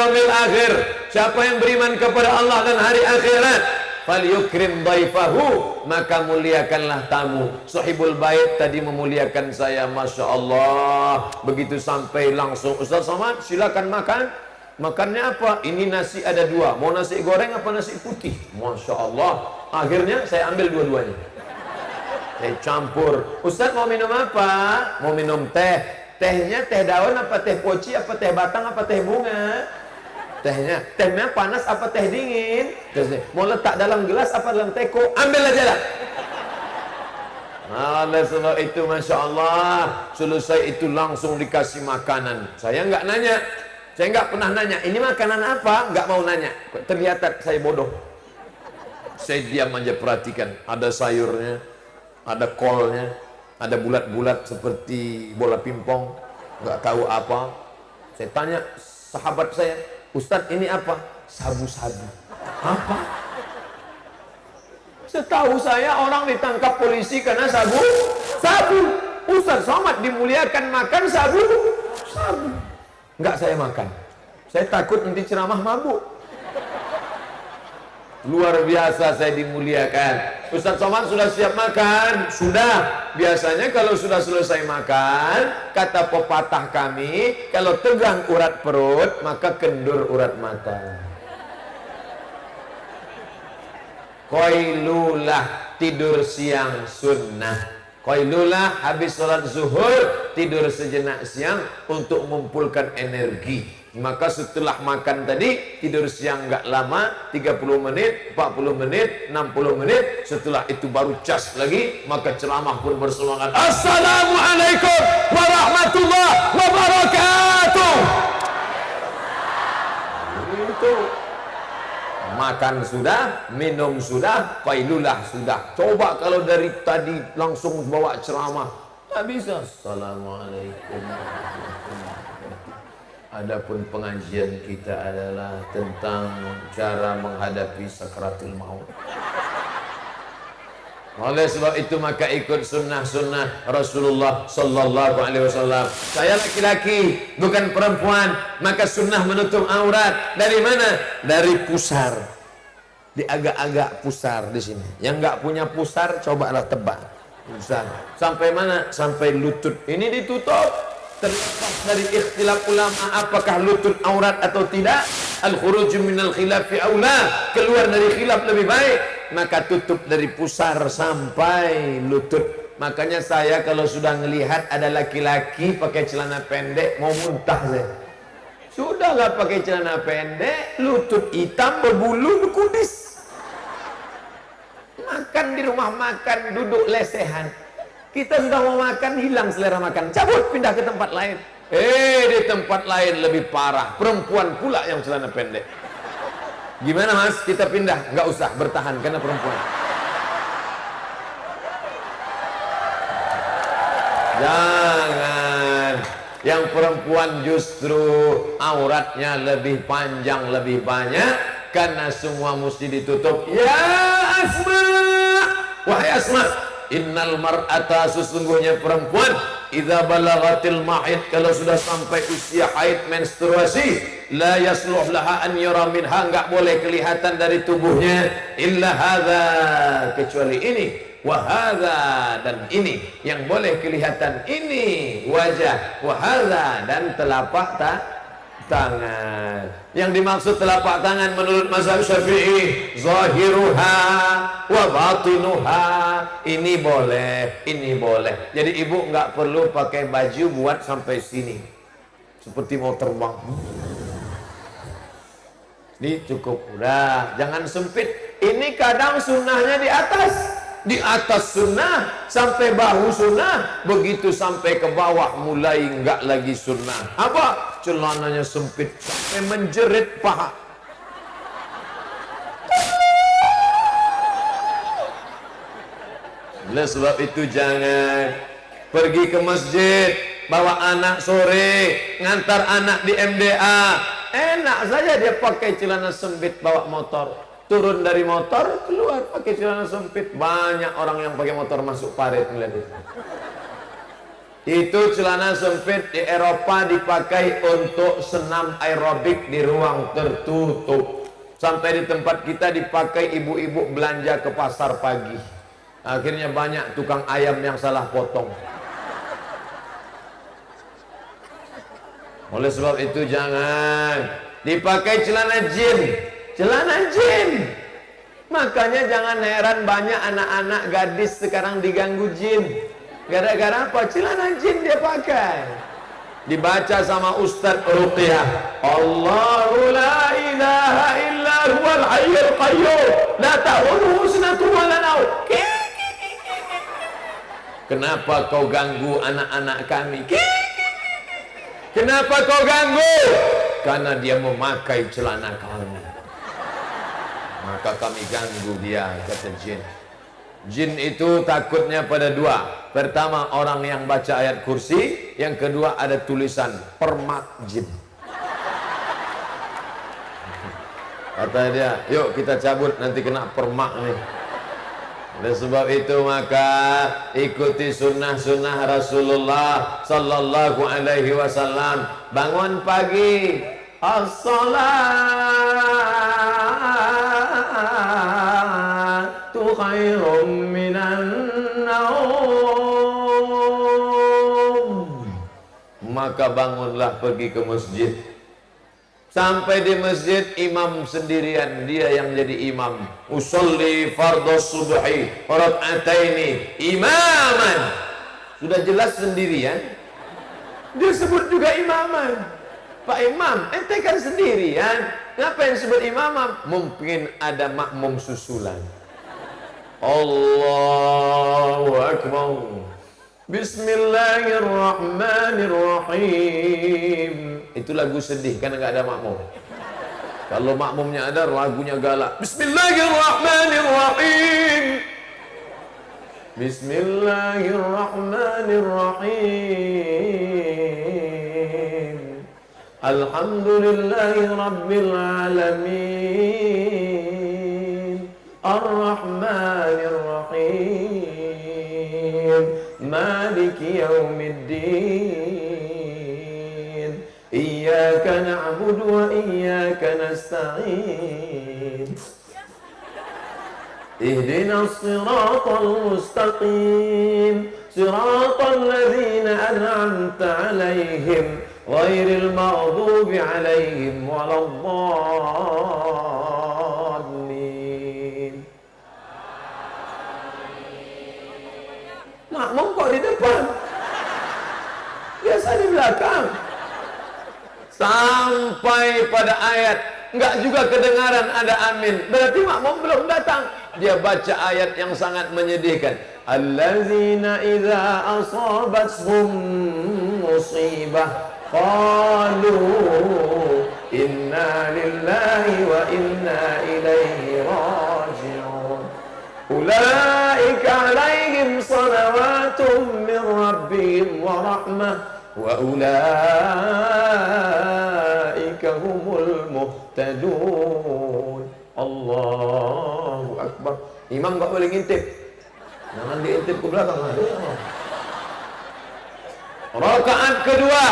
yaumil akhir, siapa yang beriman kepada Allah dan hari akhirat, falyukrim dhaifahu, maka muliakanlah tamu. Sahibul bait tadi memuliakan saya, Masya Allah. Begitu sampai langsung, Ustaz Somad silakan makan. Makannya apa? Ini nasi ada dua, mau nasi goreng apa nasi putih? Masya Allah. Akhirnya saya ambil dua-duanya, saya campur. Ustaz mau minum apa? Mau minum teh. Tehnya teh daun apa teh poci apa teh batang apa teh bunga? Tehnya panas apa teh dingin? Mau letak dalam gelas apa dalam teko? Ambil aja lah. Oleh sebab itu, Masya Allah, selesai itu langsung dikasih makanan. Saya nggak nanya, saya nggak pernah nanya ini makanan apa, nggak mau nanya. Terlihat saya bodoh. Saya diam aja perhatikan. Ada sayurnya, ada kolnya, ada bulat-bulat seperti bola pingpong, nggak tahu apa. Saya tanya sahabat saya, Ustadz ini apa? Sabu-sabu. Apa? Setahu saya orang ditangkap polisi karena sabu. Ustadz Somad dimuliakan makan sabu. Enggak saya makan. Saya takut nanti ceramah mabuk. Luar biasa saya dimuliakan. Ustadz Somad sudah siap makan? Sudah. Biasanya kalau sudah selesai makan, kata pepatah kami, kalau tegang urat perut, maka kendur urat mata. Qailulah, tidur siang sunnah. Qailulah, habis sholat zuhur, tidur sejenak siang untuk mengumpulkan energi. Maka setelah makan tadi, tidur siang nggak lama, 30 menit, 40 menit, 60 menit. Setelah itu baru cas lagi, maka ceramah pun bersemangat. Assalamualaikum warahmatullahi wabarakatuh. Itu. Makan sudah, minum sudah, qailulah sudah. Coba kalau dari tadi langsung bawa ceramah, tak bisa. Assalamualaikum. Adapun pengajian kita adalah tentang cara menghadapi sakaratul maut. Oleh sebab itu maka ikut sunnah-sunnah Rasulullah Sallallahu Alaihi Wasallam. Saya laki-laki bukan perempuan, maka sunnah menutup aurat. Dari mana? Dari pusar. Di agak-agak pusar di sini. Yang nggak punya pusar cobalah tebak. Pusar. Sampai mana? Sampai lutut. Ini ditutup. Terlepas dari ikhtilaf ulama apakah lutut aurat atau tidak, al-khuruju minal khilafi aula, keluar dari khilaf lebih baik, maka tutup dari pusar sampai lutut. Makanya saya kalau sudah melihat ada laki-laki pakai celana pendek mau muntah saya. Sudahlah pakai celana pendek, lutut hitam berbulu berkudis. Makan di rumah makan duduk lesehan. Kita sudah mau makan, hilang selera makan. Cabut, pindah ke tempat lain. Di tempat lain lebih parah. Perempuan pula yang celana pendek. Gimana mas? Kita pindah? Nggak usah, bertahan karena perempuan. Jangan. Yang perempuan justru auratnya lebih panjang, lebih banyak. Karena semua mesti ditutup. Ya Asma! Wahai Asma! Innal mar'ata, sesungguhnya perempuan, idza balagatil mahid, kalau sudah sampai usia haid menstruasi, la yasluh laha an yara minha, enggak boleh kelihatan dari tubuhnya illa hadza, kecuali ini, wa hadza, dan ini yang boleh kelihatan ini wajah, wa hadza, dan telapak tangan. Yang dimaksud telapak tangan menurut mazhab Syafi'i, zahiruha wa batinuha. Ini boleh, ini boleh. Jadi ibu nggak perlu pakai baju buat sampai sini, seperti mau terbang. Ini cukup, udah, jangan sempit. Ini kadang sunnahnya di atas sunnah sampai bahu sunnah, begitu sampai ke bawah mulai nggak lagi sunnah. Apa? Celananya sempit sampai menjerit paha. Oleh sebab itu jangan pergi ke masjid, bawa anak sore, ngantar anak di MDA. Enak saja dia pakai celana sempit bawa motor. Turun dari motor, keluar pakai celana sempit. Banyak orang yang pakai motor masuk parit ngeliat itu. Itu celana sempit di Eropa dipakai untuk senam aerobik di ruang tertutup. Sampai di tempat kita dipakai ibu-ibu belanja ke pasar pagi. Akhirnya banyak tukang ayam yang salah potong. Oleh sebab itu jangan dipakai celana jin. Celana jin. Makanya jangan heran banyak anak-anak gadis sekarang diganggu jin. Gara-gara apa? Celana jin dia pakai. Dibaca sama Ustaz Ruqyah, Allahu la ilaha illa huwal hayyul qayyum la ta'khudhuhu sinatun wa la nawm. Kenapa kau ganggu anak-anak kami? Kenapa kau ganggu? Karena dia memakai celana kami. Maka kami ganggu dia, kata jin. Jin itu takutnya pada dua. Pertama, orang yang baca ayat kursi. Yang kedua, ada tulisan permak jin. Kata dia, yuk kita cabut, nanti kena permak nih. Oleh sebab itu maka ikuti sunnah-sunnah Rasulullah sallallahu alaihi wasallam. Bangun pagi, as-salatu khairum minan naum. Maka bangunlah pergi ke masjid. Sampai di masjid imam sendirian, dia yang jadi imam. Usolli fardhus subhi rak'ataini imaman. Sudah jelas sendirian. Dia sebut juga imaman. Pak Imam, ente kan sendirian. Ngapain sebut imam? Mungkin ada makmum susulan. Allahu Akbar. Bismillahirrahmanirrahim. Itu lagu sedih karena nggak ada makmum. Kalau makmumnya ada, lagunya galak. Bismillahirrahmanirrahim. Bismillahirrahmanirrahim. Alhamdulillahi rabbil alamin. Ar-Rahmanir-Rahim. Maliki yaumiddin. Iyyaka na'budu wa iyyaka nasta'in. Ihdinas siratal mustaqim. Siratal ladzina an'amta 'alaihim ghairil maghdubi 'alaihim waladdallin. Makmum kok di depan? Biasa di belakang. Sampai pada ayat enggak juga kedengaran ada amin. Berarti makmum belum datang. Dia baca ayat yang sangat menyedihkan. Allazina idza asabathum musibah qalu inna lillahi wa inna ilaihi raji'un. Ulaika alaihim salawatun min rabbihim wa rahmah wa ulaika humul muhtadun. Allahu Akbar. Imam gak boleh ngintip. Jangan diintip ke belakang. Rakaat kedua,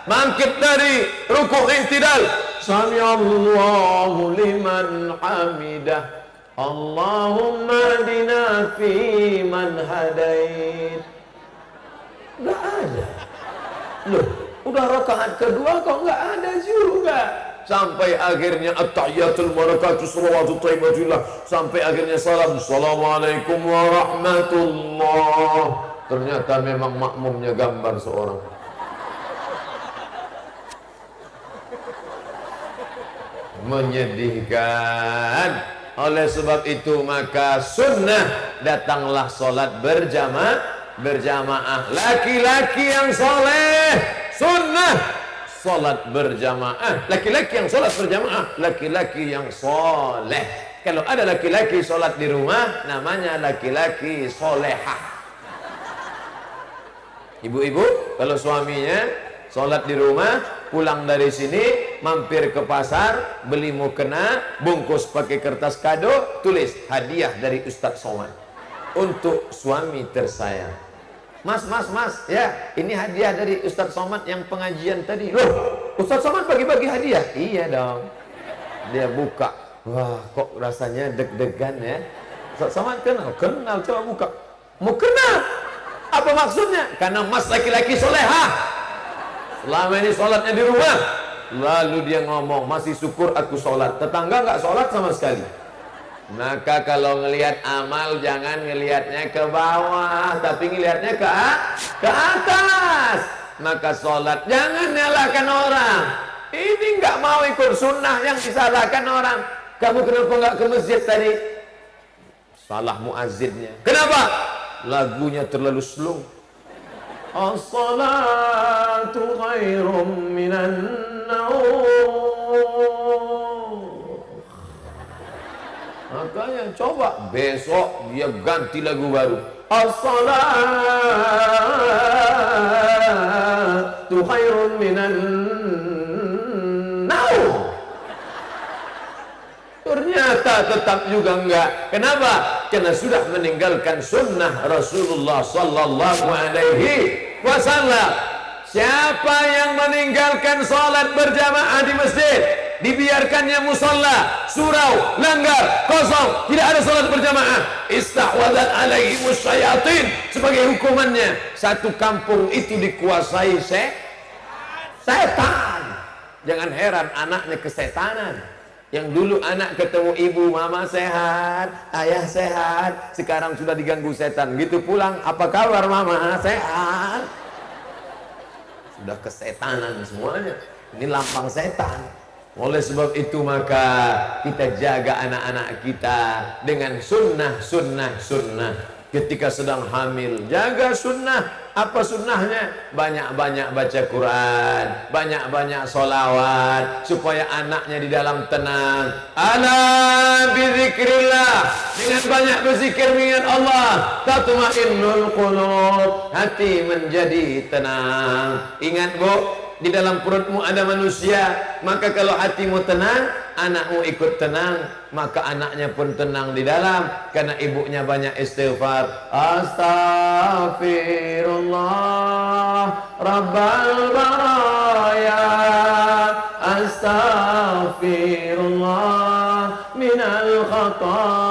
bangkit dari rukuk i'tidal. Sami Allahu liman hamidah. Allahumma hadina fi man hadait. Enggak ada. Loh, udah rakaat kedua kok enggak ada juga. Sampai akhirnya at-tahiyatul barakatuh salawatu thayyibatillah. Sampai akhirnya salam. Assalamualaikum warahmatullah. Ternyata memang makmumnya gambar seorang. Menyedihkan. Oleh sebab itu maka sunnah datanglah solat berjamaah. Laki-laki yang soleh sunnah solat berjamaah. Laki-laki yang solat berjamaah, laki-laki yang soleh. Kalau ada laki-laki solat di rumah, namanya laki-laki solehah. Ibu-ibu, kalau suaminya solat di rumah, pulang dari sini, mampir ke pasar, beli mukena, bungkus pakai kertas kado, tulis hadiah dari Ustadz Somad untuk suami tersayang. Mas, ya ini hadiah dari Ustadz Somad yang pengajian tadi. Loh, Ustadz Somad bagi-bagi hadiah? Iya dong. Dia buka, wah kok rasanya deg-degan ya. Ustadz Somad kenal, coba buka. Mau kenal? Apa maksudnya? Karena mas laki-laki solehah, selama ini sholatnya di rumah. Lalu dia ngomong, masih syukur aku sholat. Tetangga nggak sholat sama sekali. Maka kalau ngelihat amal jangan ngelihatnya ke bawah, tapi ngelihatnya ke atas. Maka sholat jangan nyalakan orang. Ini nggak mau ikut sunnah yang disalahkan orang. Kamu kenapa nggak ke masjid tadi? Salah muazzinnya. Kenapa? Lagunya terlalu slow. As-salatu khairum minan naum. Makanya coba besok dia ganti lagu baru. As-salatu khairun minan naum. Ternyata tetap juga enggak. Kenapa? Karena sudah meninggalkan sunnah Rasulullah sallallahu alaihi wasallam. Siapa yang meninggalkan salat berjamaah di masjid, dibiarkannya musola, surau, langgar, kosong, tidak ada salat berjamaah, istahwadat alaihi musyayatin. Sebagai hukumannya, satu kampung itu dikuasai setan. Jangan heran anaknya kesetanan. Yang dulu anak ketemu ibu, mama sehat, ayah sehat, sekarang sudah diganggu setan. Gitu pulang, apa kabar mama? Sehat. Sudah kesetanan semuanya. Ini lampang setan. Oleh sebab itu maka kita jaga anak-anak kita dengan sunnah. Ketika sedang hamil, jaga sunnah. Apa sunnahnya? Banyak-banyak baca Quran, banyak-banyak sholawat, supaya anaknya di dalam tenang. Ala bizikrillah, dengan banyak berzikir mengingat Allah, tatma'innul qulub, hati menjadi tenang. Ingat bu, di dalam perutmu ada manusia, maka kalau hatimu tenang, anakmu ikut tenang, maka anaknya pun tenang di dalam, karena ibunya banyak istighfar. Astaghfirullah Rabbal baraya, astaghfirullah minal khata.